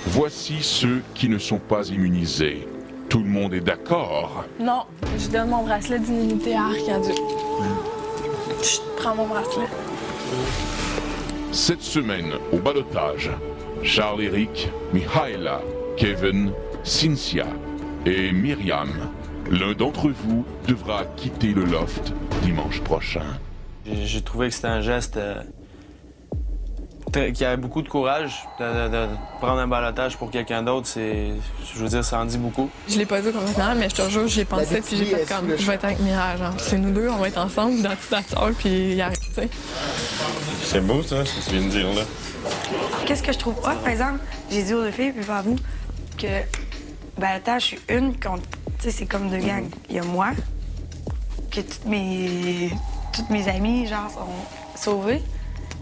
Voici ceux qui ne sont pas immunisés. Tout le monde est d'accord. Non, je donne mon bracelet d'immunité à Arcadieu. Je prends mon bracelet. Cette semaine, au ballottage, Charles-Éric, Mihaela, Kevin, Cynthia et Myriam. L'un d'entre vous devra quitter le loft dimanche prochain. J'ai trouvé que c'était un geste qui avait beaucoup de courage. De prendre un ballottage pour quelqu'un d'autre, je veux dire, ça en dit beaucoup. Je l'ai pas dit complètement, mais je te jure, j'y ai pensé, puis j'ai fait comme, je vais être avec Mirage. C'est nous deux, on va être ensemble dans toute la salle, puis y arrive, tu sais. C'est beau, ça, ce que tu viens de dire, là. Qu'est-ce que je trouve hot, par exemple, j'ai dit aux deux filles, puis pas à vous, que ballottage, je suis une contre. Tu sais, c'est comme deux gangs. Il y a moi, que toutes mes amies, genre, sont sauvées.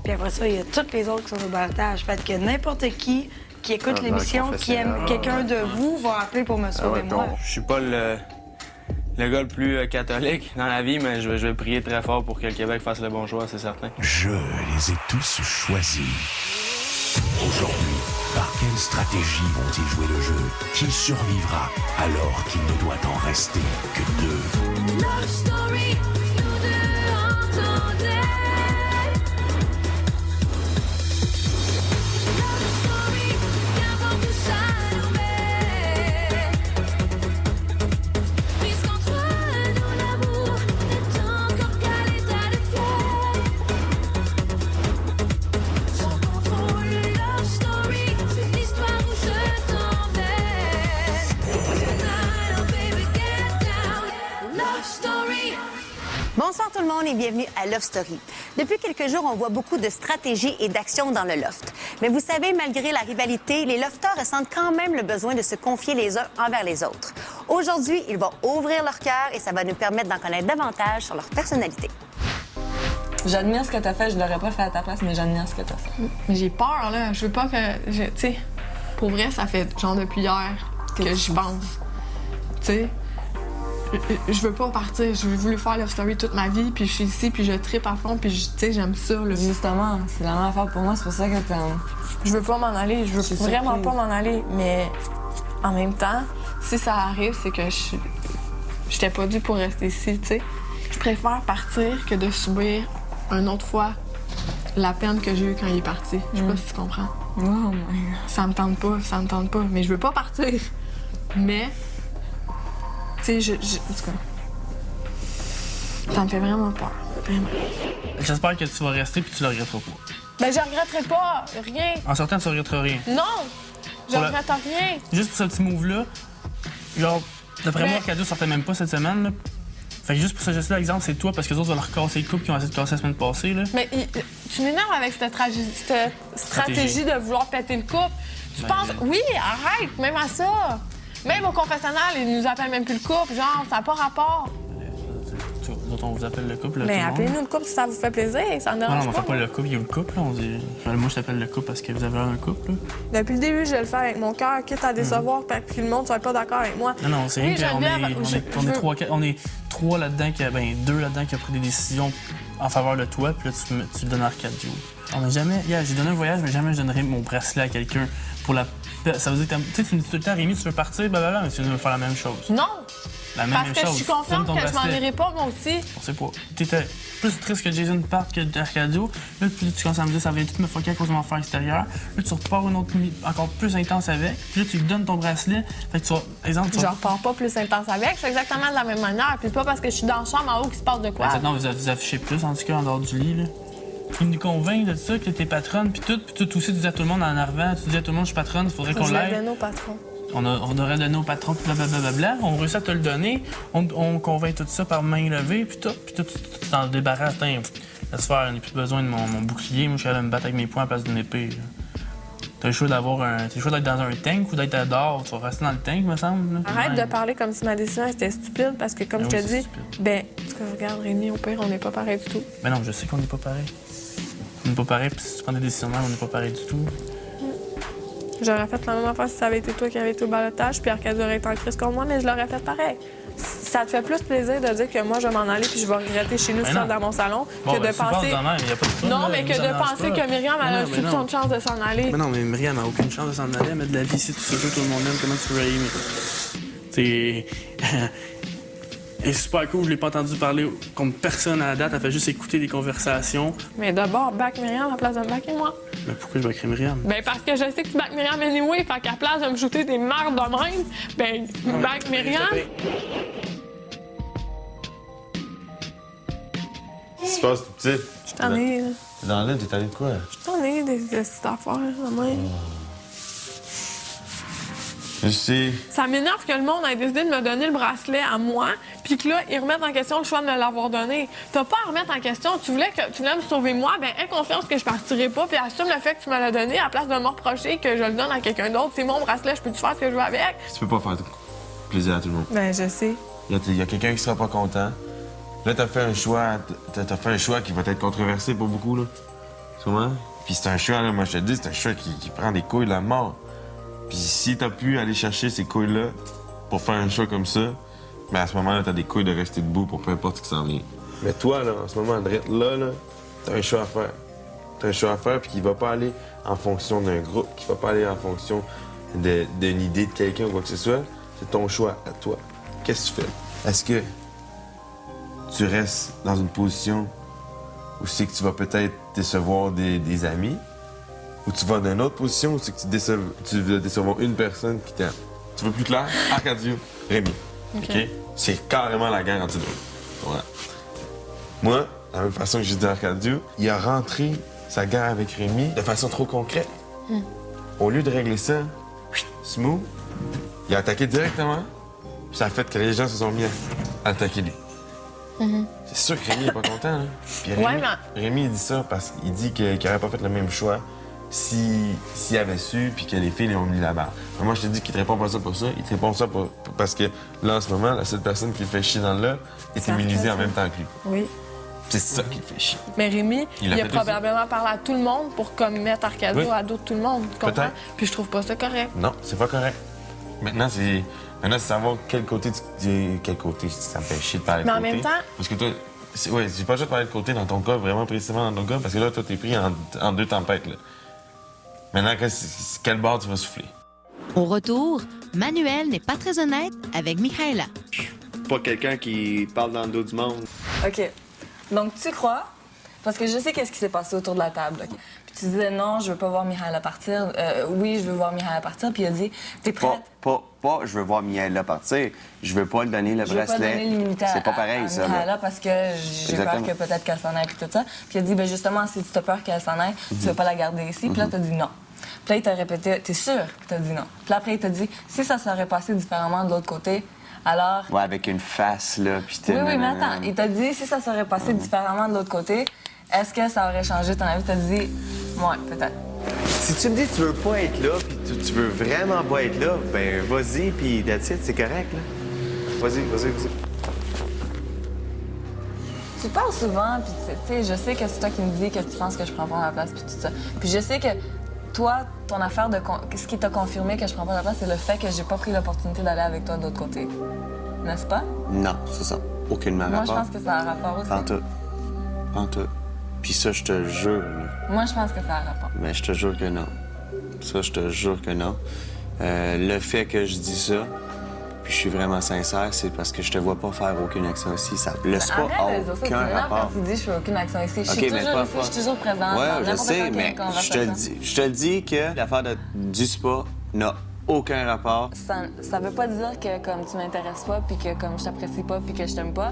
Puis après ça, il y a toutes les autres qui sont au ballottage. Fait que n'importe qui écoute l'émission, qui aime quelqu'un de vous, va appeler pour me sauver, moi. Je suis pas le gars le plus catholique dans la vie, mais je vais prier très fort pour que le Québec fasse le bon choix, c'est certain. Je les ai tous choisis. Aujourd'hui, par quelle stratégie vont-ils jouer le jeu? Qui survivra alors qu'il ne doit en rester que deux? Love story, nous deux entendez. Love story, qu'importe où ça nous met. Puisqu'entre nous l'amour n'est encore qu'à l'état de fièvre. Sans contrôle, love story, c'est l'histoire où je t'emmène. Tonight, oh baby, get down. Love story. Bonsoir tout le monde et bienvenue à Love Story. Depuis quelques jours, on voit beaucoup de stratégies et d'actions dans le loft. Mais vous savez, malgré la rivalité, les lofters ressentent quand même le besoin de se confier les uns envers les autres. Aujourd'hui, ils vont ouvrir leur cœur et ça va nous permettre d'en connaître davantage sur leur personnalité. J'admire ce que t'as fait, je l'aurais pas fait à ta place, mais j'admire ce que t'as fait. Mais j'ai peur, là. Je veux pas que. Tu sais, pour vrai, ça fait genre depuis hier que j'y pense. Tu sais, je veux pas partir. J'ai voulu faire Love Story toute ma vie, puis je suis ici, puis je trippe à fond, puis tu sais, j'aime ça, là. Justement, c'est la même affaire pour moi, c'est pour ça que Je veux pas m'en aller, je veux vraiment pas m'en aller, mais en même temps, si ça arrive, c'est que j'étais pas due pour rester ici, tu sais. Je préfère partir que de subir une autre fois la peine que j'ai eue quand il est parti. Je sais pas si tu comprends. Oh my God. Ça me tente pas, mais je veux pas partir. Mais, tu sais, en tout cas, ça me fait vraiment peur, vraiment. J'espère que tu vas rester puis tu le regretteras pas. Ben, je regretterai pas, rien. En sortant, tu regretteras rien. Non, je Pour la- regrette rien. Juste pour ce petit move-là, genre, d'après Mais- moi, Arcadio sortait même pas cette semaine, là. Fait que juste pour ce geste-là, exemple, c'est toi, parce que les autres vont leur casser le couple qui ont essayé de casser la semaine passée, là. Mais tu m'énerves avec cette stratégie de vouloir péter le couple. Tu Ben, penses, oui, arrête, même à ça. Même au confessionnal, ils nous appellent même plus le couple, genre, ça n'a pas rapport. Nous autres, on vous appelle le couple, là, Mais tout le monde. appelez-nous le couple si ça vous fait plaisir, ça me Non, dérange non, on pas. fait pas le couple, il y a le couple, là. On dit... Moi, je t'appelle le couple parce que vous avez un couple, là. Depuis le début, je vais le faire avec mon cœur, quitte à décevoir, puis le monde soit pas d'accord avec moi. Non, non, c'est Oui, rien qu'on Geneviève, on est trois là-dedans, deux là-dedans qui ont pris des décisions en faveur de toi, puis là, tu le donnes à Arcadio. On n'a jamais... j'ai donné un voyage, mais jamais je donnerai mon bracelet à quelqu'un pour la... Ça veut dire que tu sais, tu me dis tout le temps, Rémi, tu veux partir, blablabla, mais tu veux faire la même chose. Non! La même Parce que chose. je suis Tu donnes confiante ton que je m'en bracelet. irai pas, moi aussi. On sait pas. T'étais plus triste que Jason parte que d'Arcadio. Là, puis tu commences à me dire ça va tout me fucker à cause de mon affaire extérieure. Là, tu repars une autre nuit encore plus intense avec. Puis là, tu lui donnes ton bracelet. Fait que tu vas, exemple, tu Je vas... repars pas plus intense avec, je fais exactement de la même manière. Puis c'est pas parce que je suis dans la chambre en haut qu'il se passe de quoi. Non, vous affichez plus, en tout cas, en dehors du lit, là. Tu nous convaincs de ça, que t'es patronne, puis tout aussi, tu dis à tout le monde en arrivant, tu dis à tout le monde, je suis patronne, il faudrait qu'on Je l'ai l'aide. donné au patron. On aurait donné au patron, puis blablabla. On réussit à te le donner. On convainc tout ça par main levée, puis tu t'en débarrasses. Laisse faire, j'ai plus besoin de mon bouclier. Moi, je suis allé me battre avec mes poings à place d'une épée. Là. T'as le choix d'être dans un tank ou d'être dehors. Tu vas rester dans le tank, me semble. Là. Arrête de parler comme si ma décision était stupide parce que, comme Ben je oui, te c'est dis, stupide. ben, en tout cas, regarde, Rémi, au pire, on n'est pas pareil du tout. Mais non, je sais qu'on n'est pas pareil. On n'est pas pareil, puis si tu prends des décisions là, on n'est pas pareil du tout. J'aurais fait la même affaire si ça avait été toi qui avais été au ballottage, puis Arcade aurait été en crise contre moi, mais je l'aurais fait pareil. ça te fait plus plaisir de dire que moi, je vais m'en aller puis je vais regretter chez nous Ben seule non. dans mon salon Bon, que ben, de tu penses penser... de même, y a pas de trouble, Non, là, mais nous que de arrange penser pas. que Myriam, elle a Mais non, toute son chance de s'en aller. Mais non, mais Myriam a aucune chance de s'en aller. Elle met de la vie ici, tout ça, tout le monde aime. Comment tu veux aimer? C'est. Elle est super cool, je l'ai pas entendu parler comme personne à la date. Elle fait juste écouter des conversations. Mais d'abord, back Myriam à la place de me backer moi. Mais pourquoi je vais écrire Myriam? Ben parce que je sais que tu back Myriam anyway, fait qu'à la place de me shooter des mardes de même, ben back Myriam. Qu'est-ce qui se passe, tout petit? Je t'en ai, là. T'es dans l'aide, t'es allé de quoi? Je t'en ai des petites affaires, de même. Je sais. Ça m'énerve que le monde ait décidé de me donner le bracelet à moi, puis que là, ils remettent en question le choix de me l'avoir donné. T'as pas à remettre en question. Tu voulais me sauver moi, ben aie confiance que je partirai pas, puis assume le fait que tu me l'as donné à la place de me reprocher que je le donne à quelqu'un d'autre. C'est mon bracelet, je peux-tu faire ce que je veux avec? Tu peux pas faire plaisir à tout le monde. Ben, je sais. Il y a quelqu'un qui sera pas content. Là, t'as fait un choix. T'as fait un choix qui va être controversé pour beaucoup, là. Tu comprends? Puis c'est un choix, là, moi je te dis, c'est un choix qui prend des couilles de la mort. Puis si t'as pu aller chercher ces couilles-là pour faire un choix comme ça, mais à ce moment-là, t'as des couilles de rester debout pour peu importe ce qui s'en vient. Mais toi, là, en ce moment, Andrette, là, t'as un choix à faire. T'as un choix à faire, puis qui va pas aller en fonction d'un groupe, qui va pas aller en fonction d'une idée de quelqu'un ou quoi que ce soit. C'est ton choix à toi. Qu'est-ce que tu fais? Est-ce que tu restes dans une position où c'est que tu vas peut-être décevoir des amis? Ou tu vas dans une autre position où c'est que tu veux décevoir une personne qui t'aime? Tu veux plus clair? Arcadio, Rémi. OK? C'est carrément la guerre entre deux. Voilà. Moi, de la même façon que j'ai dit à Arcadio, il a rentré sa guerre avec Rémi de façon trop concrète. Au lieu de régler ça, smooth, il a attaqué directement, puis ça a fait que les gens se sont mis à attaquer lui. C'est sûr que Rémi est pas content, là. Puis Rémi, il dit ça parce qu'il dit qu'il n'aurait pas fait le même choix s'il avait su, puis que les filles lui ont mis la barre. Mais moi, je te dis qu'il te répond pas ça pour ça. Il te répond ça parce que là, en ce moment, la seule personne qui le fait chier dans le là est immunisée en même temps que lui. Oui. C'est ça qui le fait chier. Mais Rémi, il a fait probablement parlé à tout le monde pour comme mettre Arcadio à dos de tout le monde, tu comprends? Peut-être. Puis je trouve pas ça correct. Non, c'est pas correct. Maintenant, c'est savoir quel côté quel côté ça me fait chier de parler de Mais en côté. même temps... Parce que toi, j'ai pas juste parlé de côté dans ton cas, vraiment précisément dans ton cas, parce que là, toi, t'es pris en deux tempêtes, là. Maintenant, quel bord tu vas souffler? Au retour, Manuel n'est pas très honnête avec Michaela. Pas quelqu'un qui parle dans le dos du monde. OK. Donc, tu crois, parce que je sais qu'est-ce qui s'est passé autour de la table. OK? Puis tu disais non, je veux pas voir Michaela partir. Oui, je veux voir Michaela partir. Puis il a dit, t'es prête? Pas, je veux voir Michaela partir. Je veux pas lui donner le Je veux pas bracelet. donner l'immunité C'est pas pareil, à ça. Michaela parce que j'ai peur que peut-être qu'elle s'en aille puis tout ça. Puis il a dit, ben justement, si tu as peur qu'elle s'en aille, tu veux pas la garder ici. Puis là, t'as dit non. Puis là, il t'a répété, t'es sûr? Puis t'as dit non. Puis là, après, il t'a dit, si ça serait passé différemment de l'autre côté, alors... Ouais, avec une face, là, puis Oui, mais attends. Il t'a dit, si ça serait passé différemment de l'autre côté, est-ce que ça aurait changé ton avis? T'as dit, ouais, peut-être. Si tu me dis que tu veux pas être là, puis tu veux vraiment pas être là, ben vas-y, puis that's it, c'est correct, là. Vas-y. Tu parles souvent, puis tu sais, je sais que c'est toi qui me dis que tu penses que je prends pas ma place, puis tout ça. Puis je sais que toi, ton affaire de... Ce qui t'a confirmé que je prends pas ta place, c'est le fait que j'ai pas pris l'opportunité d'aller avec toi de l'autre côté. N'est-ce pas? Non, c'est ça. Aucunement Moi, rapport. je pense que ça a un rapport aussi. En tout. Puis ça, je te jure, là. Moi, je pense que ça a un rapport. Mais je te jure que non. Ça, je te jure que non. Le fait que je dis ça, puis je suis vraiment sincère, c'est parce que je te vois pas faire aucune action ici. Ça, le spa Arrête a de dire ça, aucun rapport. quand tu dis je fais aucune action ici. Je OK, suis mais toujours ici, je suis toujours présente. Ouais, dans je n'importe sais, quelle mais conversation. je te le dis que l'affaire du spa n'a aucun rapport. Ça veut pas dire que comme tu m'intéresses pas, puis que comme je t'apprécie pas, puis que je t'aime pas.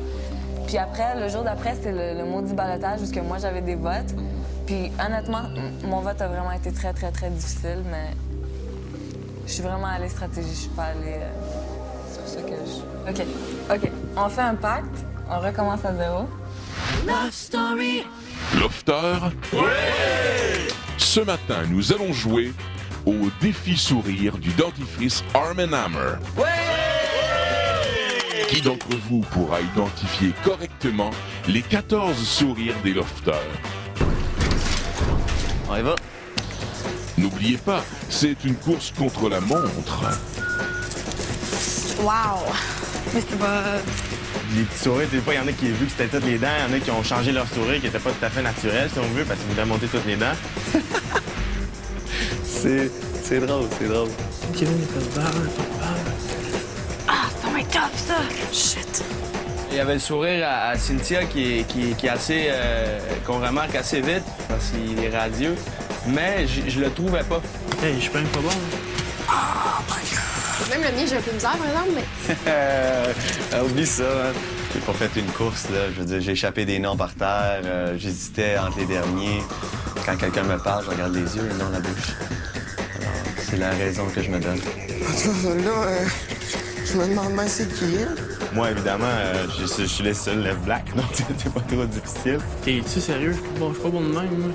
Puis après, le jour d'après, c'était le maudit ballottage, où moi j'avais des votes. Puis honnêtement, mon vote a vraiment été très, très, très difficile, mais je suis vraiment allée stratégie, je suis pas allée... C'est pour ça que je... OK. On fait un pacte, on recommence à zéro. Love Story. Lofter? Ce matin, nous allons jouer au défi sourire du dentifrice Arm & Hammer. Qui d'entre vous pourra identifier correctement les 14 sourires des lofters? On y va. N'oubliez pas, c'est une course contre la montre. Wow! Mais c'était pas... Les petits sourires, des fois, il y en a qui ont vu que c'était toutes les dents, il y en a qui ont changé leur sourire, qui n'était pas tout à fait naturel, si on veut, parce qu'ils voulaient monter toutes les dents. c'est drôle, c'est drôle. Kevin, il fait barre, Ah, c'est tombé top, ça! Shit! Il y avait le sourire à Cynthia qui est assez... qu'on remarque assez vite, parce qu'il est radieux, mais je le trouvais pas. Hey, je suis pas bon. Même le mien, j'ai un peu de misère, par exemple, mais... Oublie ça, hein. J'ai pas fait une course, là. Je veux dire, j'ai échappé des noms par terre. J'hésitais entre les derniers. Quand quelqu'un me parle, je regarde les yeux et non la bouche. Alors, c'est la raison que je me donne. En tout cas, là, je me demande bien c'est qui, hein? Moi, évidemment, je suis le seul lève black, donc c'était pas trop difficile. T'es-tu sérieux? Je suis pas bon de même, moi.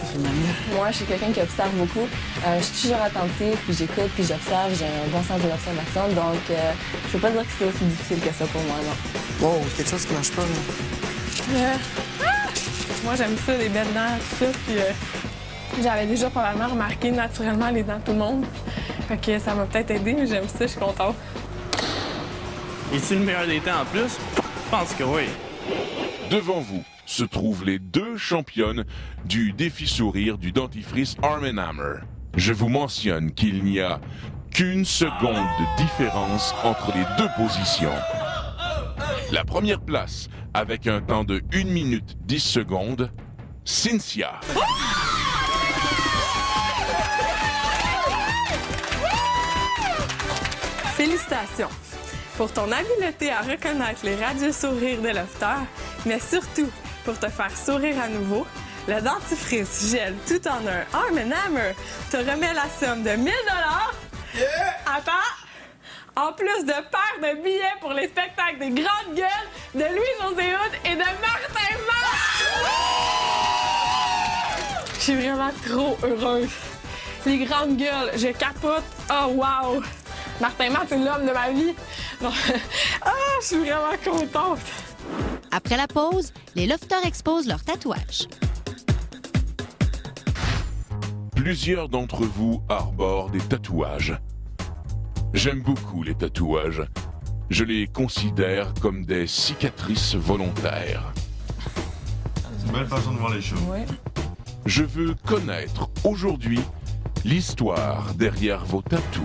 C'est une manière. Moi, je suis quelqu'un qui observe beaucoup. Je suis toujours attentive, puis j'écoute, puis j'observe. J'ai un bon sens de l'observation, donc je peux pas dire que c'était aussi difficile que ça pour moi, non. Wow, quelque chose qui marche pas, là. Moi, j'aime ça, les belles dents, tout ça, puis j'avais déjà probablement remarqué naturellement les dents de tout le monde. Fait que ça m'a peut-être aidé, mais j'aime ça, je suis contente. Es-tu le meilleur des temps en plus? Je pense que oui. Devant vous se trouvent les deux championnes du défi sourire du dentifrice Arm & Hammer. Je vous mentionne qu'il n'y a qu'une seconde de différence entre les deux positions. La première place, avec un temps de 1 minute 10 secondes, Cynthia. Félicitations pour ton habileté à reconnaître les radieux sourires de Lofter, mais surtout pour te faire sourire à nouveau. Le dentifrice gel tout en un Arm & Hammer te remet la somme de 1 000 $. Yeah! Attends! En plus de paires de billets pour les spectacles des Grandes Gueules de Louis-José Hood et de Martin Matt! Je suis vraiment trop heureuse. Les Grandes Gueules, je capote. Oh, wow! Martin Matt, c'est l'homme de ma vie. Je suis vraiment contente. Après la pause, les lofters exposent leurs tatouages. Plusieurs d'entre vous arborent des tatouages. J'aime beaucoup les tatouages. Je les considère comme des cicatrices volontaires. C'est une belle façon de voir les choses. Oui. Je veux connaître aujourd'hui l'histoire derrière vos tatous.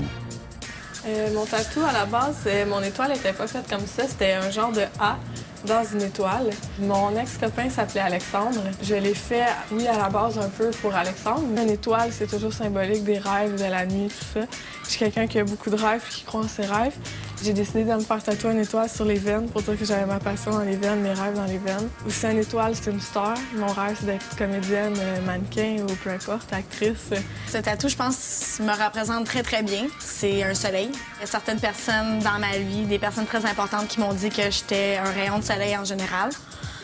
Mon tatou, à la base, mon étoile était pas faite comme ça. C'était un genre de A dans une étoile. Mon ex-copain s'appelait Alexandre. Je l'ai fait, oui, à la base, un peu pour Alexandre. Une étoile, c'est toujours symbolique des rêves, de la nuit, tout ça. Je suis quelqu'un qui a beaucoup de rêves et qui croit en ses rêves. J'ai décidé de me faire tatouer une étoile sur les veines pour dire que j'avais ma passion dans les veines, mes rêves dans les veines. Aussi, une étoile, c'est une star. Mon rêve, c'est d'être comédienne, mannequin ou peu importe, actrice. Ce tatou, je pense, me représente très, très bien. C'est un soleil. Il y a certaines personnes dans ma vie, des personnes très importantes qui m'ont dit que j'étais un rayon de soleil en général.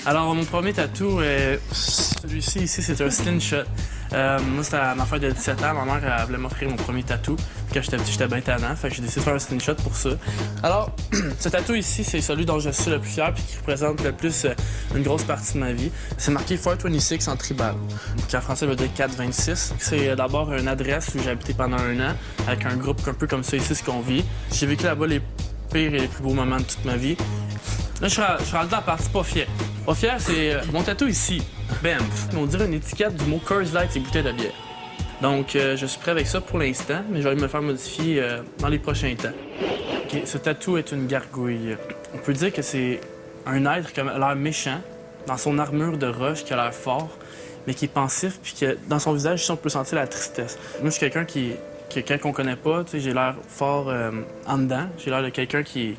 Alors, mon premier tatou, celui-ci ici, c'est un slingshot. Moi, c'était à ma fête de 17 ans. Ma mère elle voulait m'offrir mon premier tatou. Puis quand j'étais petit, j'étais bien tannant. Fait que j'ai décidé de faire un slingshot pour ça. Alors, ce tatou ici, c'est celui dont je suis le plus fier puis qui représente le plus une grosse partie de ma vie. C'est marqué 426 en tribal, qui en français veut dire 426. C'est d'abord une adresse où j'ai habité pendant 1 an avec un groupe un peu comme ça ici, ce qu'on vit. J'ai vécu là-bas les pires et les plus beaux moments de toute ma vie. Là, je suis rendu dans la partie pas fier. Pas fier, c'est mon tatou ici, Banff. On dirait une étiquette du mot Coors Light et bouteille de bière. Donc, je suis prêt avec ça pour l'instant, mais je vais me le faire modifier dans les prochains temps. Okay, ce tatou est une gargouille. On peut dire que c'est un être qui a l'air méchant, dans son armure de roche, qui a l'air fort, mais qui est pensif, puis que dans son visage, on peut sentir la tristesse. Moi, je suis quelqu'un qui quand on connaît pas, j'ai l'air fort en dedans. J'ai l'air de quelqu'un qui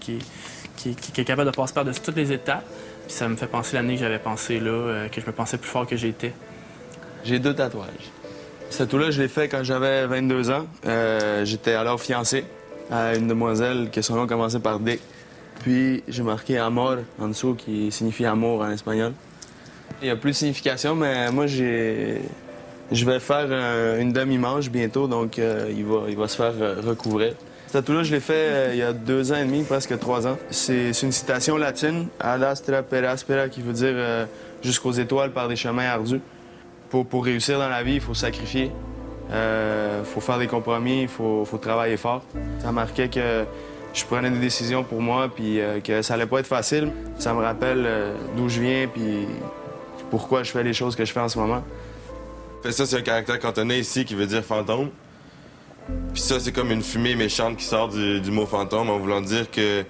est capable de passer par-dessus toutes les étapes. Puis ça me fait penser l'année que j'avais pensé là, que je me pensais plus fort que j'étais. J'ai 2 tatouages. Ce tatou-là, je l'ai fait quand j'avais 22 ans. J'étais alors fiancé à une demoiselle que son nom commençait par D. Puis j'ai marqué Amor en dessous, qui signifie amour en espagnol. Il y a plus de signification, mais moi, je vais faire une demi-manche bientôt, donc il va se faire recouvrir. Ce tatou-là, je l'ai fait il y a 2 ans et demi, presque 3 ans. C'est une citation latine, ad astra per aspera, qui veut dire jusqu'aux étoiles par des chemins ardus. Pour réussir dans la vie, il faut sacrifier, il faut faire des compromis, il faut travailler fort. Ça marquait que je prenais des décisions pour moi, puis que ça allait pas être facile. Ça me rappelle d'où je viens, puis pourquoi je fais les choses que je fais en ce moment. Fait ça, c'est un caractère cantonais ici qui veut dire fantôme. Puis ça, c'est comme une fumée méchante qui sort du mot fantôme en voulant dire que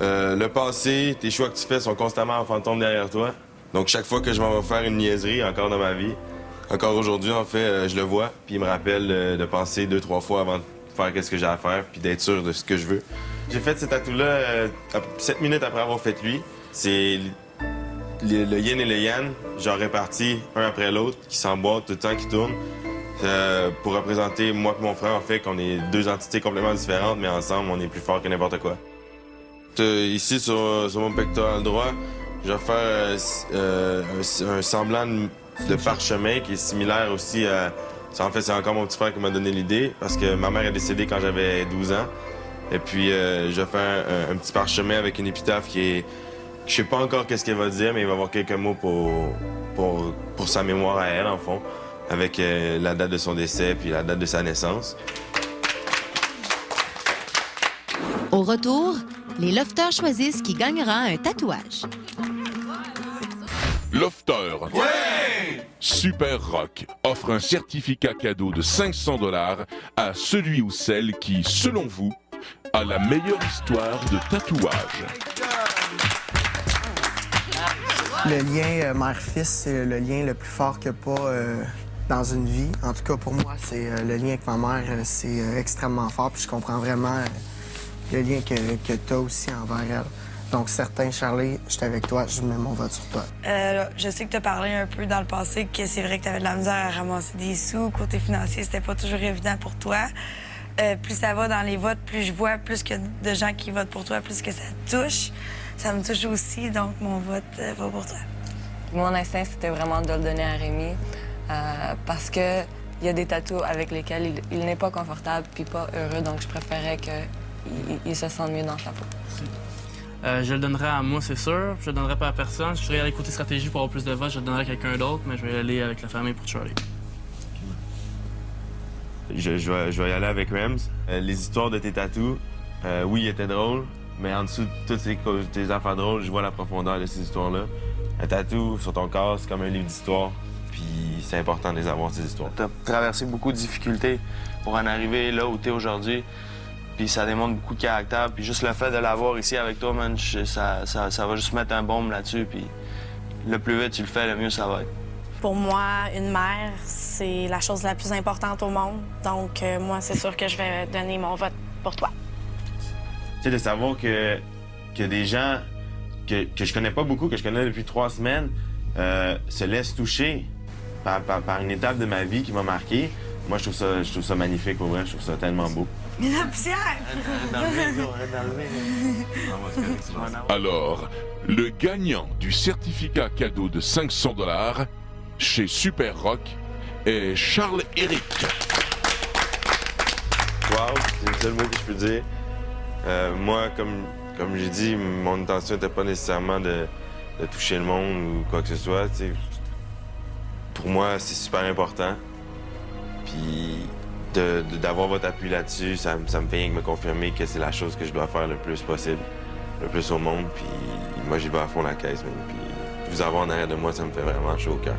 le passé, tes choix que tu fais sont constamment en fantôme derrière toi. Donc chaque fois que je m'en vais faire une niaiserie, encore dans ma vie, encore aujourd'hui, en fait, je le vois, puis il me rappelle de penser 2-3 fois avant de faire qu'est-ce que j'ai à faire, puis d'être sûr de ce que je veux. J'ai fait ce tatou-là 7 minutes après avoir fait lui. C'est le yin et le yang, genre répartis un après l'autre, qui s'emboîtent tout le temps, qui tournent. Pour représenter moi et mon frère, en fait, qu'on est deux entités complètement différentes, mais ensemble, on est plus fort que n'importe quoi. Ici, sur mon pectoral droit, je vais faire un semblant de parchemin qui est similaire aussi à... En fait, c'est encore mon petit frère qui m'a donné l'idée, parce que ma mère est décédée quand j'avais 12 ans. Et puis, je vais faire un petit parchemin avec une épitaphe qui est... Je sais pas encore qu'est-ce qu'elle va dire, mais il va y avoir quelques mots pour sa mémoire à elle, en fond, avec la date de son décès puis la date de sa naissance. Au retour, les lofters choisissent qui gagnera un tatouage. Lofter. Super Rock offre un certificat cadeau de 500 $ à celui ou celle qui, selon vous, a la meilleure histoire de tatouage. Le lien mère-fils, c'est le lien le plus fort qu'il n'y a pas dans une vie. En tout cas, pour moi, c'est le lien avec ma mère, c'est extrêmement fort. Puis je comprends vraiment le lien que tu as aussi envers elle. Donc, certain, Charlie, je suis avec toi, je mets mon vote sur toi. Je sais que tu as parlé un peu dans le passé que c'est vrai que tu avais de la misère à ramasser des sous. Côté financier, c'était pas toujours évident pour toi. Plus ça va dans les votes, plus je vois, plus que de gens qui votent pour toi, plus que ça te touche. Ça me touche aussi, donc mon vote va pour toi. Mon instinct, c'était vraiment de le donner à Rémi parce qu'il y a des tatous avec lesquels il n'est pas confortable puis pas heureux, donc je préférais qu'il se sente mieux dans sa peau. Je le donnerais à moi, c'est sûr. Je le donnerais pas à personne. Si je serais allé côté stratégie pour avoir plus de votes, je le donnerais à quelqu'un d'autre, mais je vais y aller avec la famille pour Charlie. Je vais y aller avec Rams. Les histoires de tes tatous, oui, ils étaient drôles, mais en dessous de toutes tes affaires drôles, je vois la profondeur de ces histoires-là. Un tatou sur ton corps, c'est comme un livre d'histoire, puis c'est important de les avoir, ces histoires. T'as traversé beaucoup de difficultés pour en arriver là où t'es aujourd'hui, puis ça démontre beaucoup de caractère, puis juste le fait de l'avoir ici avec toi, man, ça va juste mettre un baume là-dessus, puis le plus vite tu le fais, le mieux ça va être. Pour moi, une mère, c'est la chose la plus importante au monde. Donc, moi, c'est sûr que je vais donner mon vote pour toi. Tu sais, de savoir que des gens que je connais pas beaucoup, que je connais depuis 3 semaines, se laissent toucher par une étape de ma vie qui m'a marqué. Moi, je trouve ça magnifique, pour vrai. Je trouve ça tellement beau. Mais la poussière! Alors, le gagnant du certificat cadeau de 500 $ chez Super Rock est Charles-Éric. Wow, c'est le seul mot que je peux dire. Moi, comme j'ai dit, mon intention n'était pas nécessairement de toucher le monde ou quoi que ce soit. T'sais. Pour moi, c'est super important. Puis d'avoir votre appui là-dessus, ça me fait rien que me confirmer que c'est la chose que je dois faire le plus possible, le plus au monde. Puis moi, j'y vais à fond la caisse, même. Puis vous avoir en arrière de moi, ça me fait vraiment chaud au cœur.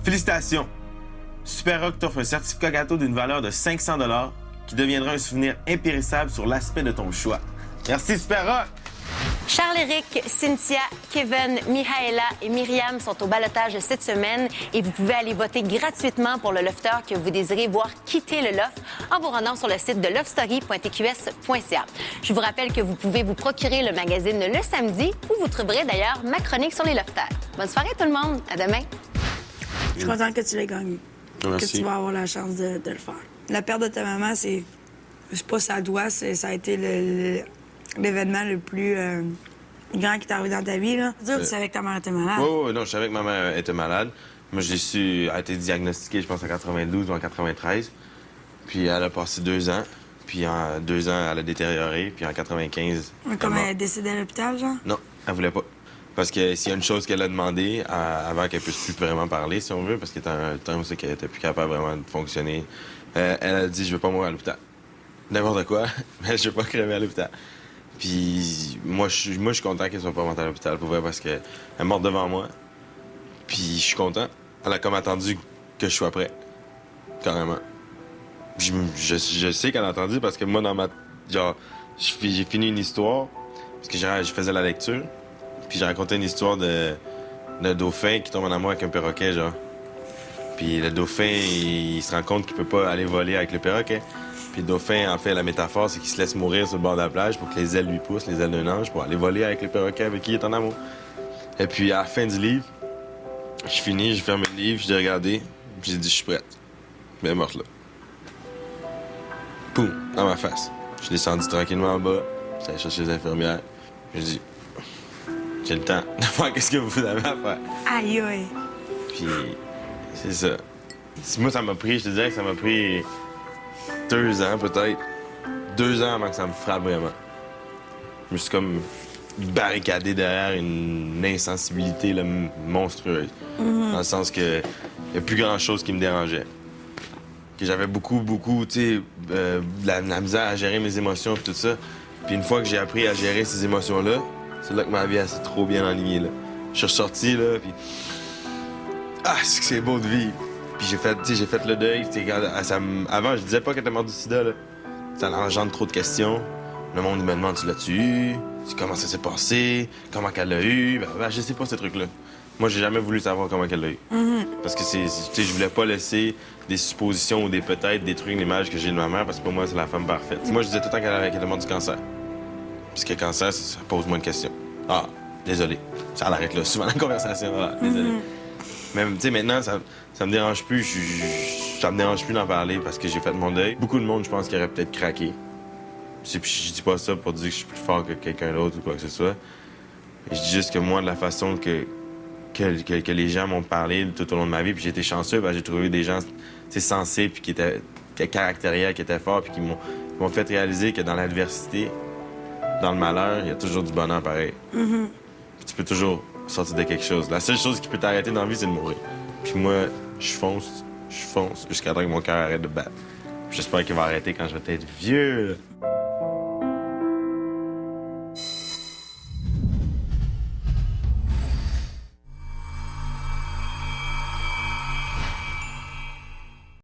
Félicitations! Super Rock t'offre un certificat gâteau d'une valeur de 500 $ qui deviendra un souvenir impérissable sur l'aspect de ton choix. Merci Super Rock! Charles-Éric, Cynthia, Kevin, Mihaela et Myriam sont au ballottage cette semaine et vous pouvez aller voter gratuitement pour le lofter que vous désirez voir quitter le loft en vous rendant sur le site de lovestory.tqs.ca. Je vous rappelle que vous pouvez vous procurer le magazine le samedi où vous trouverez d'ailleurs ma chronique sur les lofters. Bonne soirée tout le monde, à demain. Je suis contente que tu l'aies gagné. Merci. Que tu vas avoir la chance de le faire. La perte de ta maman, c'est pas ça doit, ça a été l'événement le plus grand qui t'est arrivé dans ta vie, là. Tu savais que ta mère était malade. Oui, non, je savais que ma mère était malade. Moi, je l'ai su, elle a été diagnostiquée, je pense, en 92 ou en 93. Puis elle a passé 2 ans. Puis en 2 ans, elle a détérioré. Puis en 95... Comme elle est décédée à l'hôpital, genre? Non, elle voulait pas. Parce que s'il y a une chose qu'elle a demandé avant qu'elle puisse plus vraiment parler, si on veut, parce qu'il y a un temps où c'est qu'elle était plus capable vraiment de fonctionner, elle a dit « Je veux pas mourir à l'hôpital. » N'importe quoi, mais je veux pas crever à l'hôpital. Puis moi, je suis content qu'elle soit pas montée à l'hôpital, pour vrai, parce qu'elle est morte devant moi. Puis je suis content. Elle a comme attendu que je sois prêt. Carrément. Je sais qu'elle a attendu parce que moi, dans ma... Genre, j'ai fini une histoire, parce que je faisais la lecture. Puis j'ai raconté une histoire d'un dauphin qui tombe en amour avec un perroquet, genre. Puis le dauphin, il se rend compte qu'il peut pas aller voler avec le perroquet. Puis le dauphin, en fait, la métaphore, c'est qu'il se laisse mourir sur le bord de la plage pour que les ailes lui poussent, les ailes d'un ange, pour aller voler avec le perroquet avec qui il est en amour. Et puis à la fin du livre, je finis, je ferme le livre, je l'ai regardé, puis j'ai dit, je suis prête. Elle est morte là. Poum, dans ma face. Je suis descendu tranquillement en bas, j'allais chercher les infirmières. J'ai dit, j'ai le temps de faire qu'est-ce que vous avez à faire. Aïe, aïe. Puis, c'est ça. Moi, ça m'a pris, je te dirais que ça m'a pris 2 ans, peut-être. 2 ans avant que ça me frappe vraiment. Je me suis comme barricadé derrière une insensibilité là, monstrueuse. Dans le sens que il n'y a plus grand-chose qui me dérangeait. Que j'avais beaucoup, tu sais, de la misère à gérer mes émotions et tout ça. Puis une fois que j'ai appris à gérer ces émotions-là, c'est là que ma vie s'est trop bien alignée, là. Je suis ressorti, là, puis... Ah, c'est que c'est beau de vivre. Puis j'ai fait le deuil. Avant, je disais pas qu'elle était morte du sida, là. Ça engendre trop de questions. Le monde me demande, tu l'as-tu eu? Comment ça s'est passé? Comment qu'elle l'a eu? Ben, je sais pas, ces trucs-là. Moi, j'ai jamais voulu savoir comment qu'elle l'a eu. Parce que je voulais pas laisser des suppositions ou des peut-être détruire l'image que j'ai de ma mère, parce que pour moi, c'est la femme parfaite. Moi, je disais tout le temps qu'elle était morte du cancer. Parce que le cancer, ça pose moins de questions. Ah, désolé. Ça arrête là. Souvent, la conversation, ah, désolé. Mais tu sais, maintenant, ça me dérange plus. Ça me dérange plus d'en parler parce que j'ai fait mon deuil. Beaucoup de monde, je pense, qui aurait peut-être craqué. Je dis pas ça pour dire que je suis plus fort que quelqu'un d'autre ou quoi que ce soit. Je dis juste que moi, de la façon que les gens m'ont parlé tout au long de ma vie, puis j'ai été chanceux, j'ai trouvé des gens sensés, puis qui étaient caractériels, qui étaient forts, puis qui m'ont fait réaliser que dans l'adversité, dans le malheur, il y a toujours du bonheur pareil. Puis tu peux toujours sortir de quelque chose. La seule chose qui peut t'arrêter dans la vie, c'est de mourir. Puis moi, je fonce jusqu'à temps que mon cœur arrête de battre. J'espère qu'il va arrêter quand je vais être vieux.